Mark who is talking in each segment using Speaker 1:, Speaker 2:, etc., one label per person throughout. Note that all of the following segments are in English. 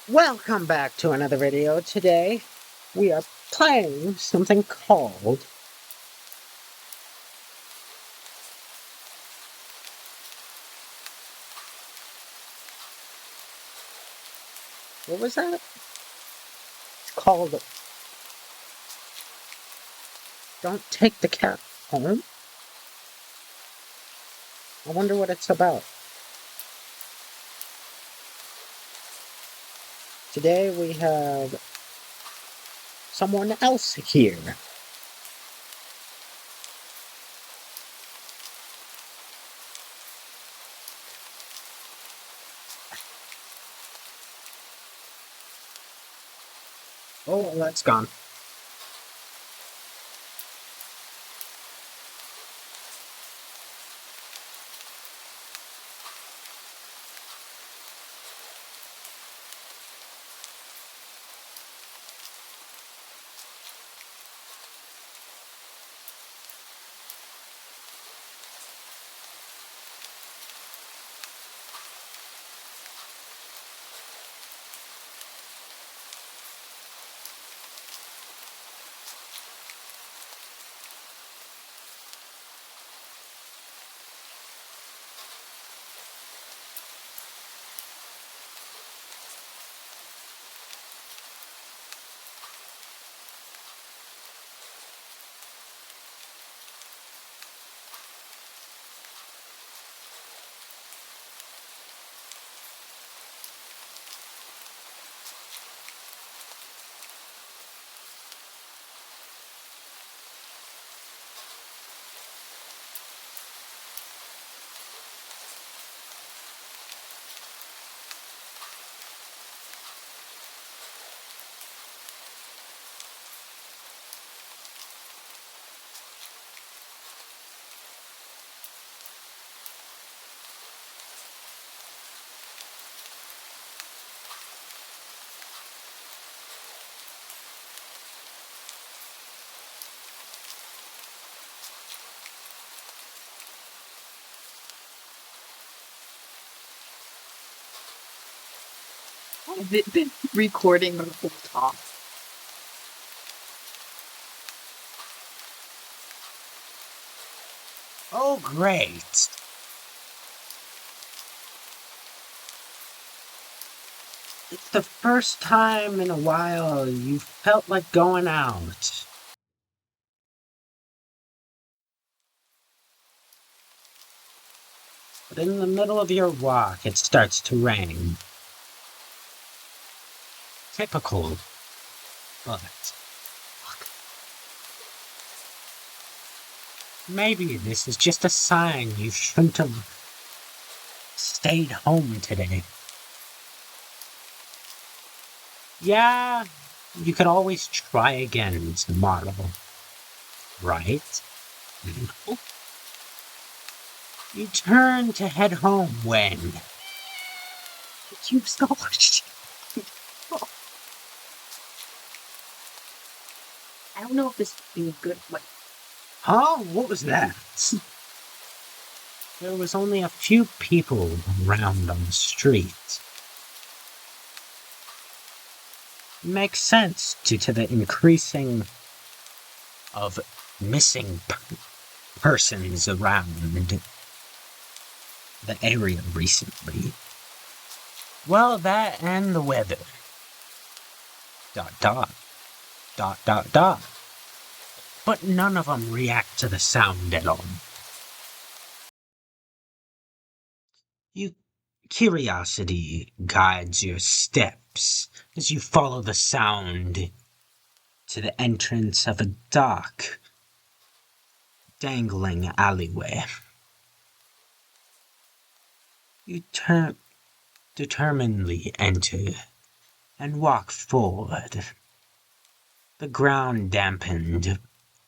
Speaker 1: Welcome back to another video. Today we are playing something called what was that? It's called Don't Take the Cat Home. I wonder what it's about. Today we have someone else here. Oh, that's gone.
Speaker 2: Has it been recording the whole time?
Speaker 1: Oh, great. It's the first time in a while you felt like going out. But in the middle of your walk, it starts to rain. Typical, but maybe this is just a sign you shouldn't have stayed home today. Yeah, you could always try again tomorrow, right? You turn to head home when...
Speaker 2: You stole it. I don't know if this would be a good way.
Speaker 1: Huh? What was that? There was only a few people around on the street. Makes sense due to the increasing of missing persons around the area recently. Well, that and the weather. ... But none of them react to the sound at all. Curiosity guides your steps as you follow the sound to the entrance of a dark, dangling alleyway. You determinedly enter and walk forward. The ground dampened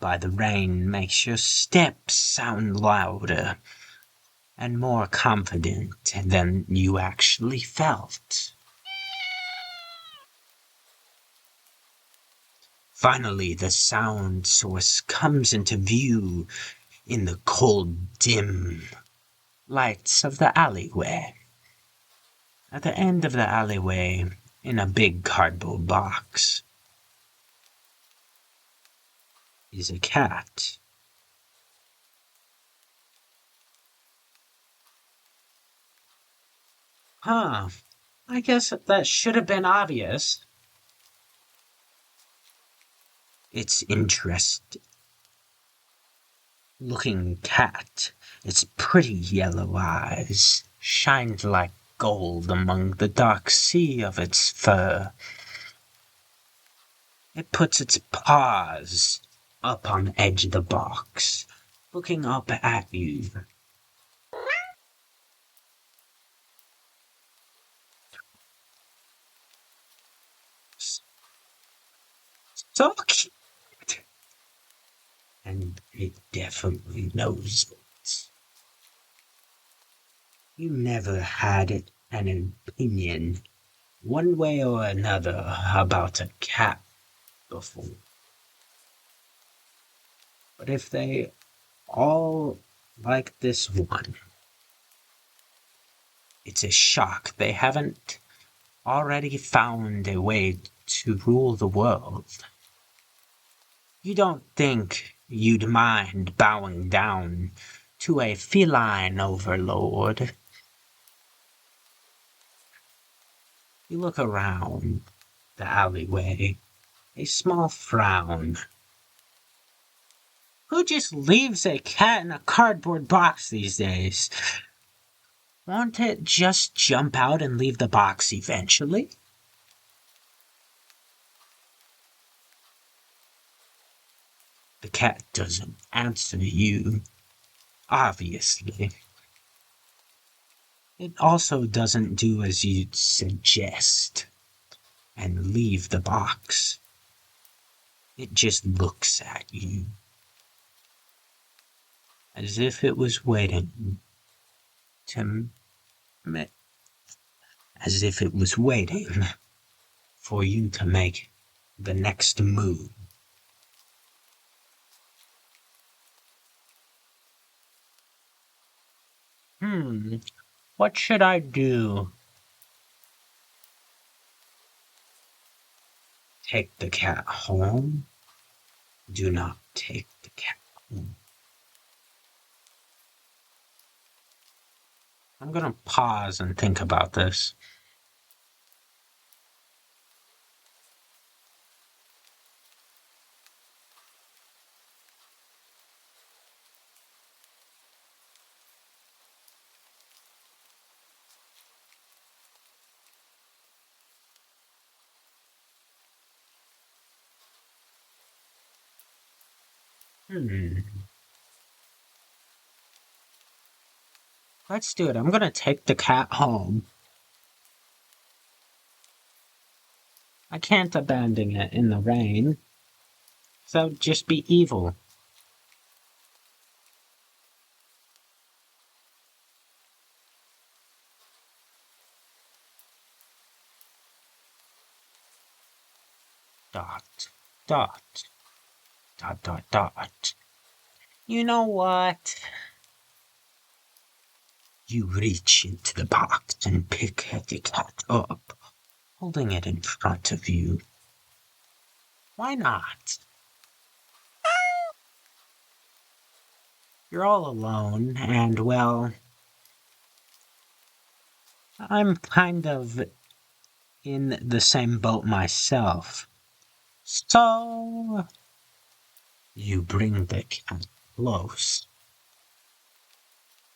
Speaker 1: by the rain makes your steps sound louder and more confident than you actually felt. Finally, the sound source comes into view in the cold, dim lights of the alleyway. At the end of the alleyway in a big cardboard box is a cat. Huh, I guess that should have been obvious. It's interesting looking cat. Its pretty yellow eyes shined like gold among the dark sea of its fur. It puts its paws up on the edge of the box, looking up at you. So cute. And it definitely knows it. You never had an opinion, one way or another, about a cat before. But if they all like this one, it's a shock they haven't already found a way to rule the world. You don't think you'd mind bowing down to a feline overlord? You look around the alleyway, a small frown. Who just leaves a cat in a cardboard box these days? Won't it just jump out and leave the box eventually? The cat doesn't answer you, obviously. It also doesn't do as you suggest and leave the box. It just looks at you as if it was waiting to as if it was waiting for you to make the next move. What should I do? Take the cat home? Do not take the cat home. I'm gonna pause and think about this. Let's do it. I'm gonna take the cat home. I can't abandon it in the rain. That would just be evil. Dot, dot, dot, dot, dot. You know what? You reach into the box and pick the cat up, holding it in front of you. Why not? You're all alone, and well, I'm kind of in the same boat myself. So, you bring the cat close.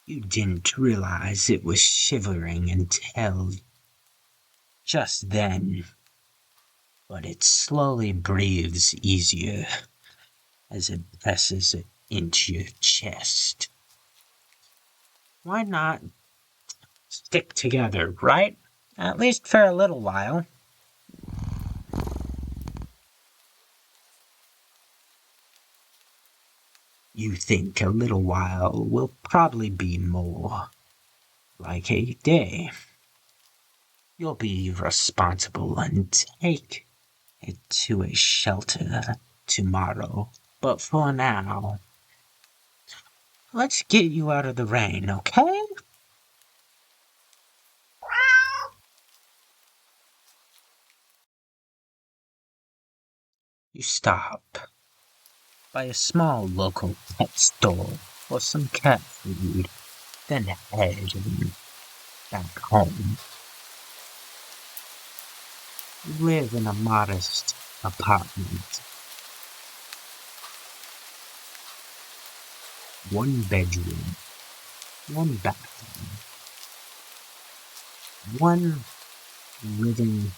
Speaker 1: You didn't realize it was shivering until just then, but it slowly breathes easier as it presses it into your chest. Why not stick together, right? At least for a little while. You think a little while will probably be more like a day. You'll be responsible and take it to a shelter tomorrow. But for now, let's get you out of the rain, okay? You stop by a small local pet store for some cat food, then head back home. You live in a modest apartment. One bedroom, one bathroom, one living,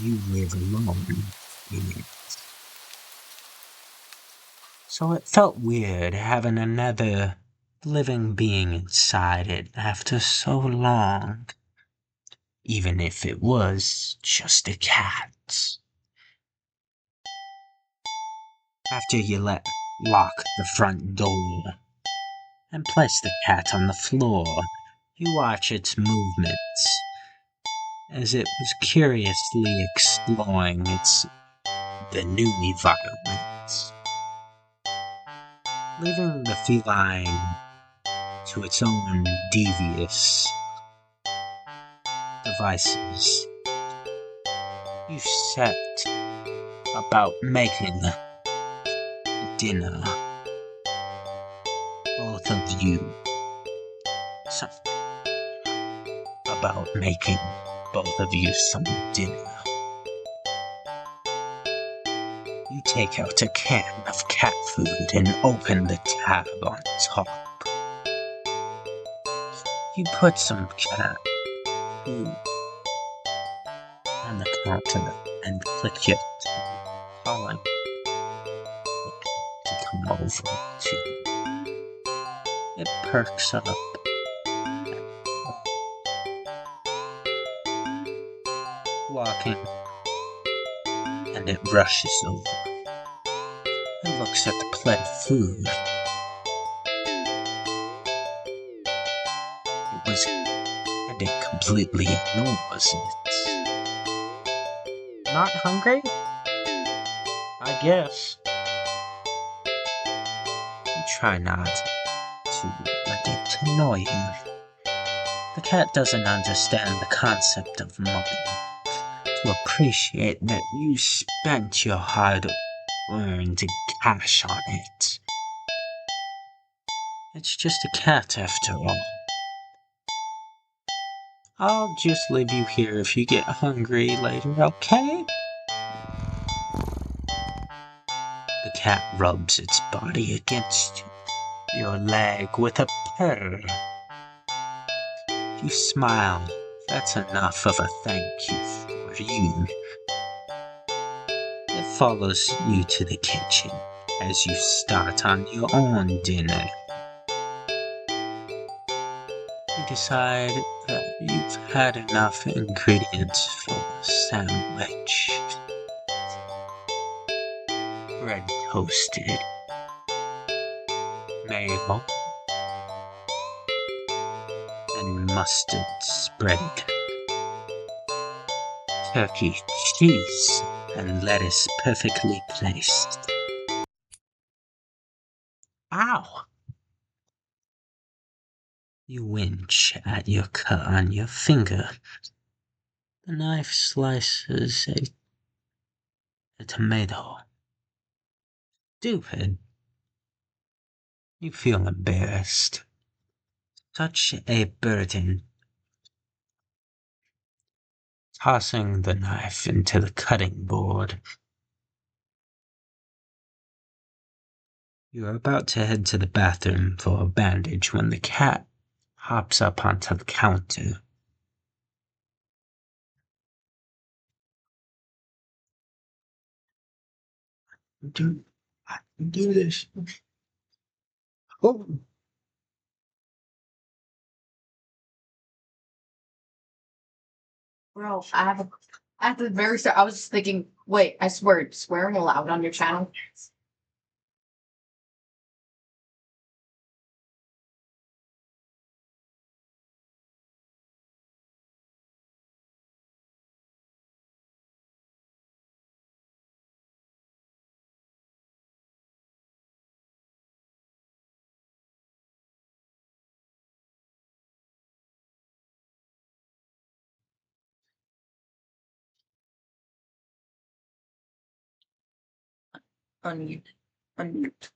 Speaker 1: you live alone in it. So it felt weird having another living being inside it after so long, even if it was just a cat. After you lock the front door and place the cat on the floor, you watch its movements as it was curiously exploring the new environment, leaving the feline to its own devious devices. You set about making dinner, both of you. So, about making both of you some dinner. You take out a can of cat food and open the tab on top. You put some cat food on the counter and click it, calling it to come over to you. It perks up, walking, and it rushes over. It looks at the plate of food. And it completely ignores it. Not hungry? I guess. You try not to let it annoy you. The cat doesn't understand the concept of money, to appreciate that you spent your hard-earned cash on it. It's just a cat after all. I'll just leave you here if you get hungry later, okay? The cat rubs its body against your leg with a purr. You smile. That's enough of a thank you for you. It follows you to the kitchen as you start on your own dinner. You decide that you've had enough ingredients for a sandwich. Bread toasted, mayo, and mustard spread. Turkey, cheese, and lettuce perfectly placed. Ow! You winch at your cut on your finger. The knife slices a tomato. Stupid. You feel embarrassed. Such a burden. Tossing the knife into the cutting board. You're about to head to the bathroom for a bandage when the cat hops up onto the counter. I can do this. Oh.
Speaker 2: Bro, at the very start, I was just thinking, wait, I swear, swearing aloud on your channel. Unmute. Unmute.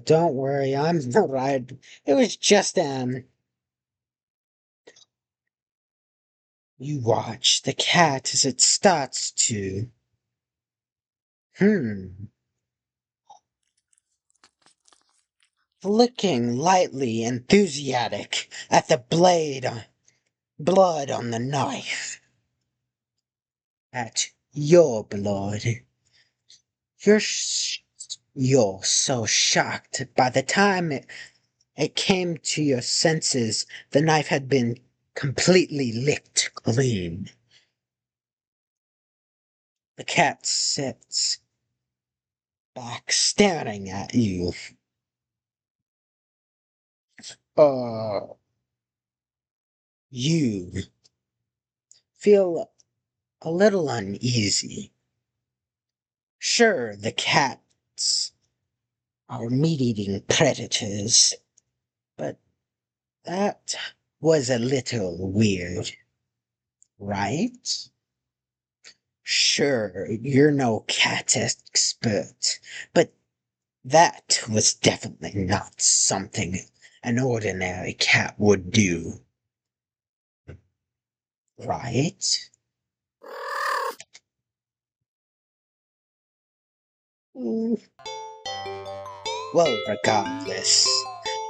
Speaker 1: Don't worry, I'm alright. It was just, you watch the cat as it starts to, flicking lightly enthusiastic at the blood on the knife. At your blood. You're so shocked. By the time it came to your senses, the knife had been completely licked clean. The cat sits back, staring at you. You feel a little uneasy. Sure, the cats are meat-eating predators, but that was a little weird, right? Sure, you're no cat expert, but that was definitely not something an ordinary cat would do. Right? Mm, well, regardless,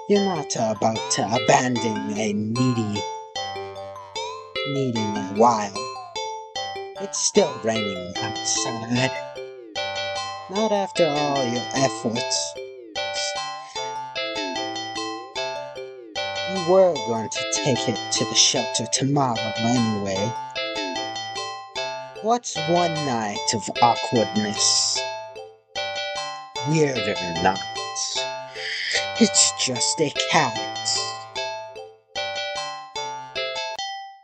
Speaker 1: you're not about to abandon a needing a while. It's still raining outside. Not after all your efforts. You were going to take it to the shelter tomorrow anyway. What's one night of awkwardness? Weird or not, it's just a cat.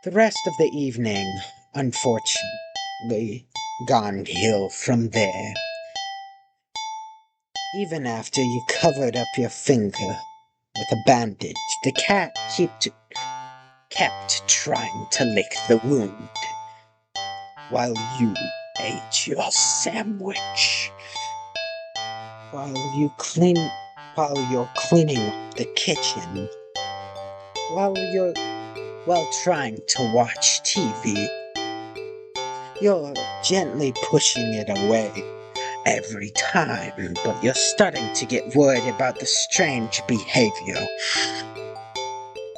Speaker 1: The rest of the evening, unfortunately, gone ill from there. Even after you covered up your finger with a bandage, the cat kept trying to lick the wound while you ate your sandwich. While you're cleaning up the kitchen, while trying to watch TV, you're gently pushing it away every time, but you're starting to get worried about the strange behavior.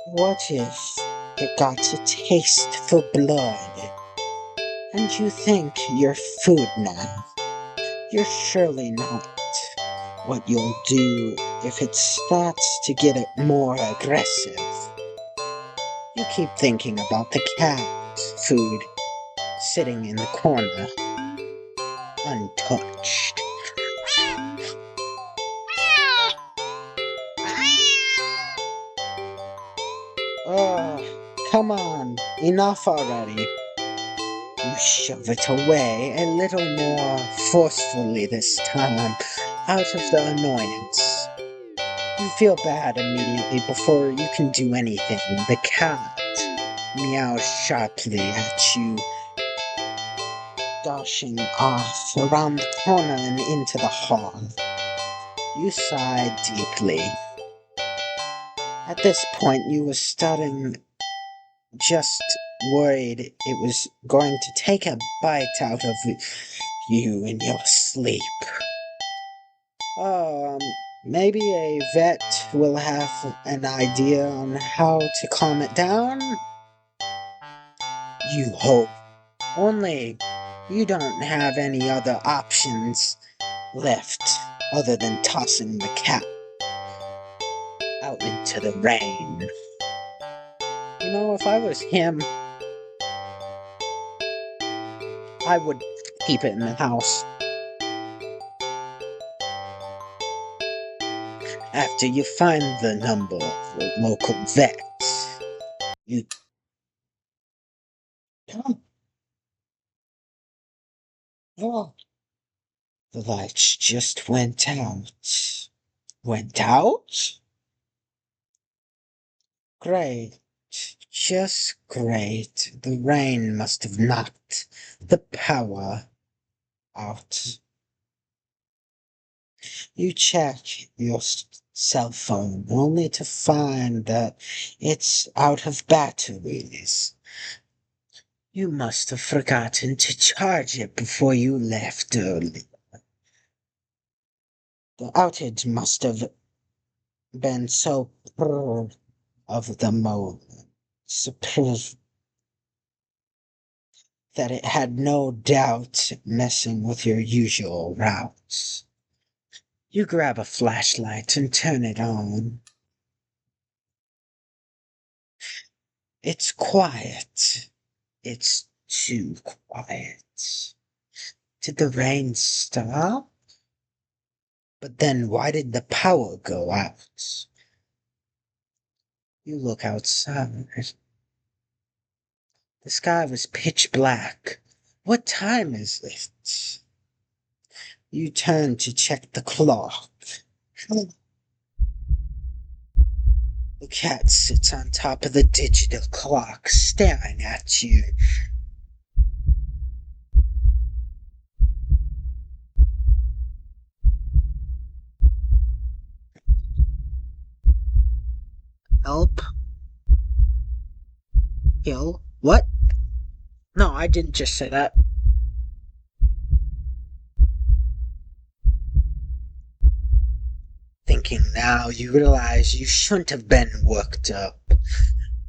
Speaker 1: What if it got a taste for blood, and you think you're food now? You're surely not. What you'll do if it starts to get more aggressive. You keep thinking about the cat food sitting in the corner, untouched. Come on, enough already. You shove it away a little more forcefully this time, out of the annoyance. You feel bad immediately before you can do anything. The cat meows sharply at you, dashing off around the corner and into the hall. You sigh deeply. At this point, you were starting just worried it was going to take a bite out of you in your sleep. Maybe a vet will have an idea on how to calm it down? You hope. Only you don't have any other options left other than tossing the cat out into the rain. You know, if I was him, I would keep it in the house. After you find the number of the local vet, you come. Oh, the lights just went out. Went out? Great. Just great. The rain must have knocked the power out. You check your cell phone only to find that it's out of batteries. You must have forgotten to charge it before you left early. The outage must have been so of the moment, superb, that it had no doubt messing with your usual routes. You grab a flashlight and turn it on. It's quiet. It's too quiet. Did the rain stop? But then why did the power go out? You look outside. The sky was pitch black. What time is it? You turn to check the clock. The cat sits on top of the digital clock, staring at you. Help? Heal? What? No, I didn't just say that. Thinking now, you realize you shouldn't have been worked up.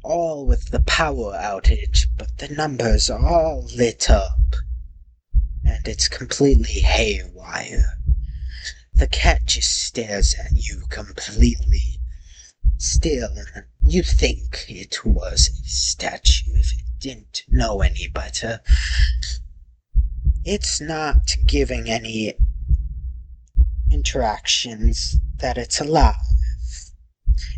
Speaker 1: All with the power outage, but the numbers are all lit up. And it's completely haywire. The cat just stares at you completely. Still, you think it was a statue if it didn't know any better. It's not giving any interactions that it's alive.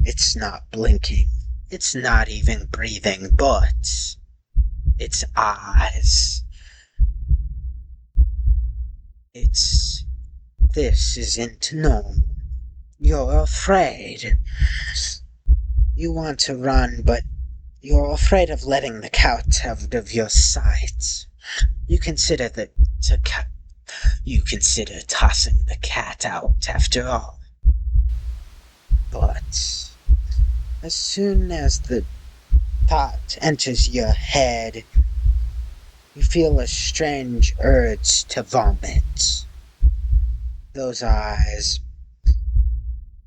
Speaker 1: It's not blinking. It's not even breathing, but its eyes. This isn't normal. You're afraid. You want to run, but you're afraid of letting the cat out of your sight. You consider tossing the cat out after all. But as soon as the thought enters your head, you feel a strange urge to vomit. Those eyes.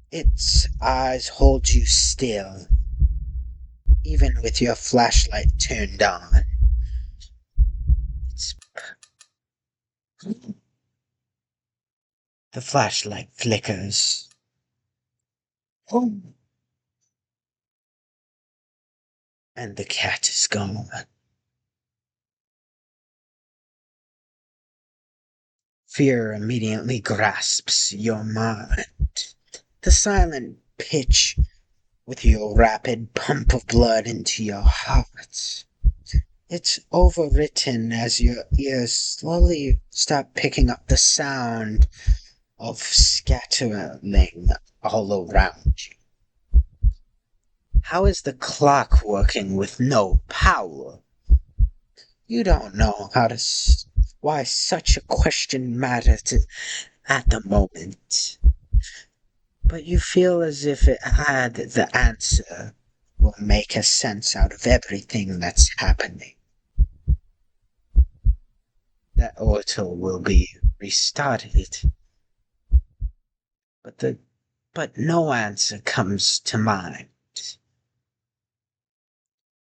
Speaker 1: Its eyes hold you still, even with your flashlight turned on. The flashlight flickers. And the cat is gone. Fear immediately grasps your mind. The silent pitch with your rapid pump of blood into your heart. It's overwritten as your ears slowly start picking up the sound of scattering all around you. How is the clock working with no power? You don't know why such a question matters at the moment. But you feel as if it had the answer will make a sense out of everything that's happening. That auto will be restarted. But no answer comes to mind.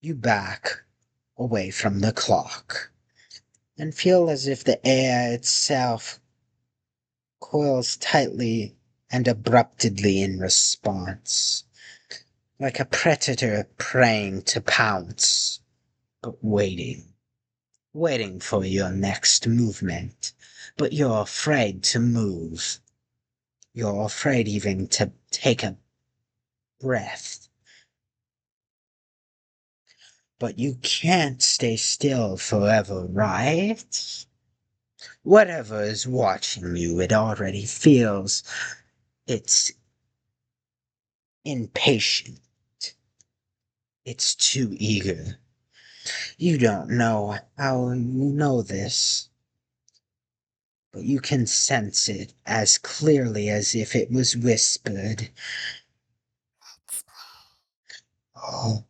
Speaker 1: You back away from the clock and feel as if the air itself coils tightly and abruptly in response, like a predator praying to pounce, but waiting for your next movement, but you're afraid to move. You're afraid even to take a breath. But you can't stay still forever, right? Whatever is watching you, it already feels it's impatient. It's too eager. You don't know how you know this, but you can sense it as clearly as if it was whispered. Oh,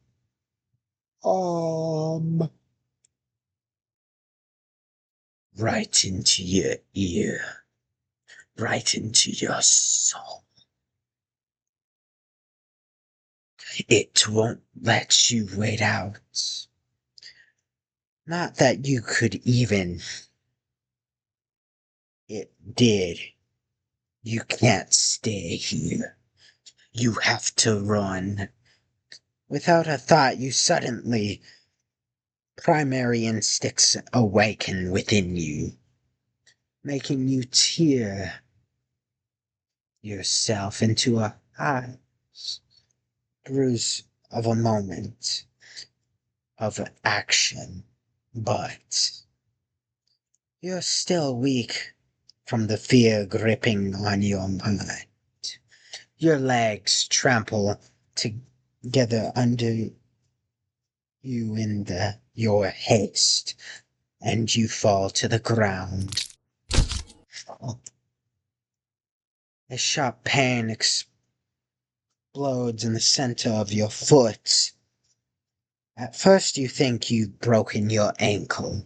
Speaker 1: right into your ear, right into your soul. It won't let you wait out. Not that you could even. It did. You can't stay here. You have to run. Without a thought, you suddenly. Primary instincts awaken within you, making you tear yourself into a high bruise of a moment of action, but you're still weak from the fear gripping on your mind. Your legs trample together under you in your haste, and you fall to the ground. A sharp pain explodes in the center of your foot. At first you think you've broken your ankle,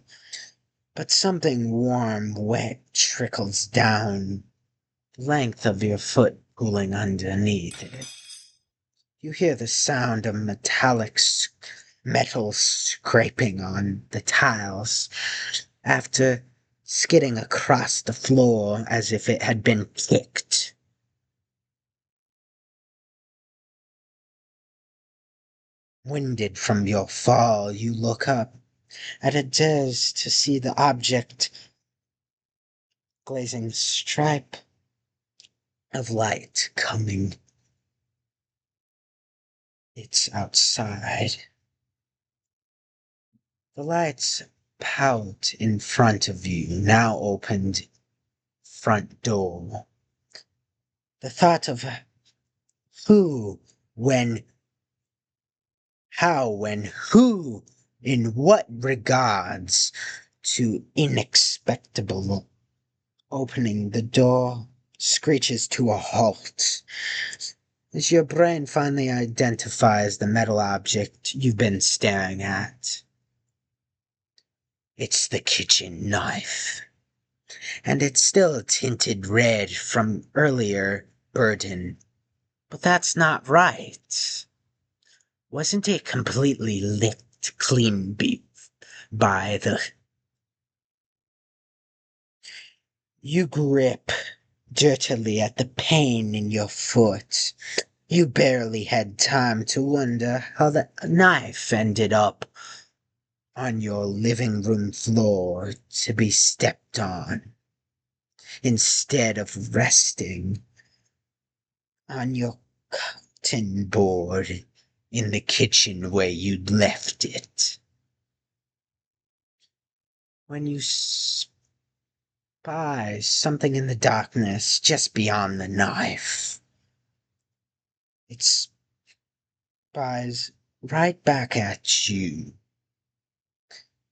Speaker 1: but something warm, wet trickles down the length of your foot, pulling underneath it. You hear the sound of metal scraping on the tiles after skidding across the floor as if it had been kicked. Winded from your fall, you look up at a daze to see the object glazing stripe of light coming. It's outside. The lights pout in front of you, now opened front door. The thought of who, when, how, when, who, in what regards to inexpectable opening the door screeches to a halt as your brain finally identifies the metal object you've been staring at. It's the kitchen knife, and it's still tinted red from earlier burden. But that's not right. Wasn't it completely licked clean by the... You grip dirtily at the pain in your foot. You barely had time to wonder how the knife ended up on your living room floor to be stepped on, instead of resting on your cutting board in the kitchen where you'd left it. When you spy something in the darkness just beyond the knife, it spies right back at you.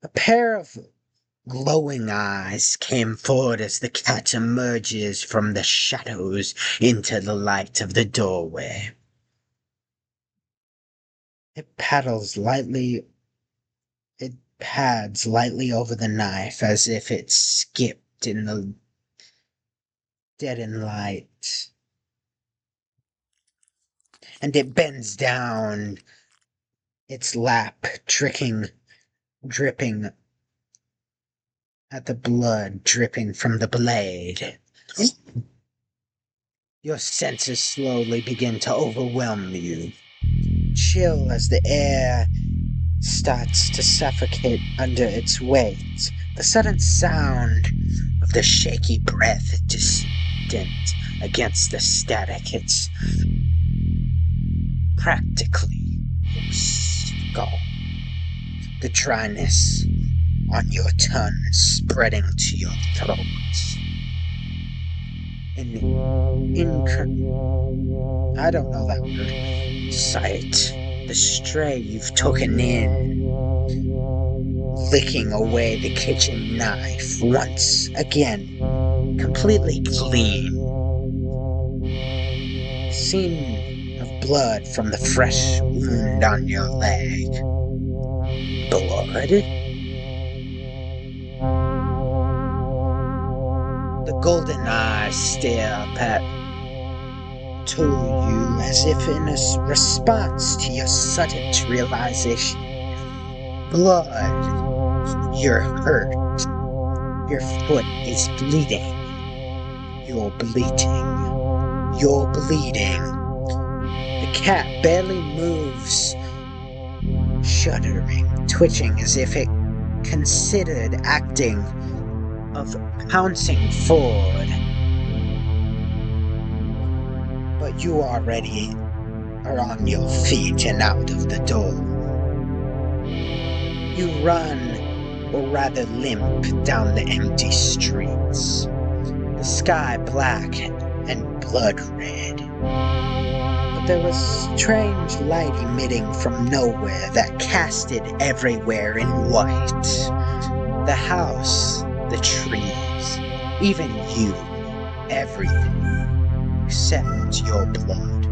Speaker 1: A pair of glowing eyes came forward as the cat emerges from the shadows into the light of the doorway. It pads lightly over the knife as if it skipped in the deadened light. And it bends down its lap, dripping at the blood dripping from the blade. Your senses slowly begin to overwhelm you. Chill as the air starts to suffocate under its weight. The sudden sound of the shaky breath reluctant against the static. It's practically your skull. The dryness on your tongue spreading to your throat. I don't know that word. Sight. The stray you've taken in. Licking away the kitchen knife once again. Completely clean. Scene of blood from the fresh wound on your leg. Blood? The golden eyes stare up to you as if in a response to your sudden realization. Blood. You're hurt. Your foot is bleeding. You're bleeding. You're bleeding. The cat barely moves, shuddering, twitching as if it considered acting of pouncing forward. But you already are on your feet and out of the door. You run, or rather limp, down the empty streets. The sky black and blood red. But there was strange light emitting from nowhere that casted everywhere in white. The house, the trees, even you, everything, except your blood.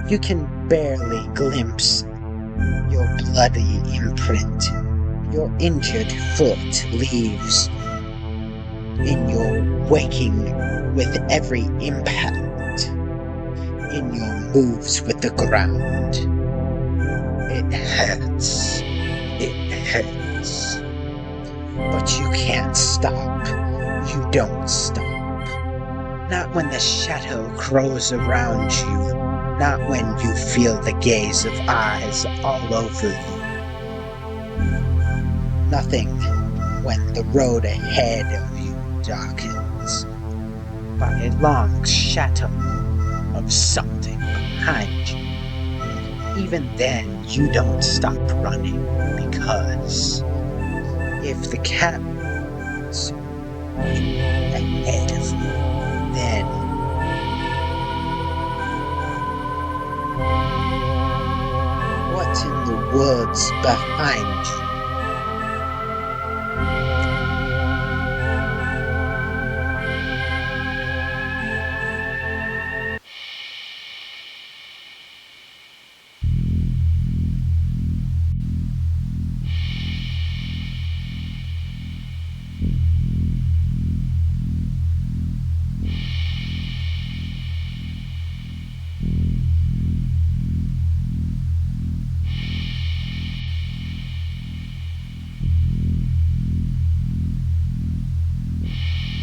Speaker 1: You can barely glimpse your bloody imprint. Your injured foot leaves in your waking with every impact, in your moves with the ground. It hurts. It hurts. But you can't stop. You don't stop. Not when the shadow grows around you. Not when you feel the gaze of eyes all over you. Nothing when the road ahead of you darkens by a long shadow of something behind you. Even then, you don't stop running, because if the cat was ahead of you, then what's in the woods behind you?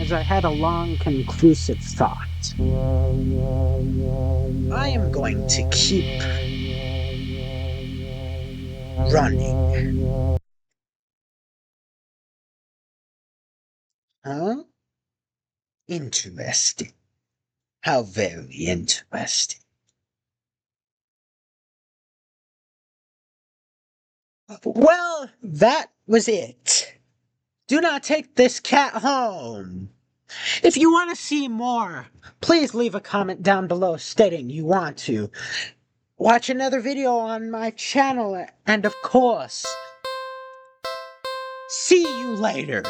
Speaker 1: As I had a long, conclusive thought. I am going to keep running. Huh? Interesting. How very interesting. Well, that was it. Do not take this cat home. If you want to see more, please leave a comment down below stating you want to watch another video on my channel, and of course, see you later.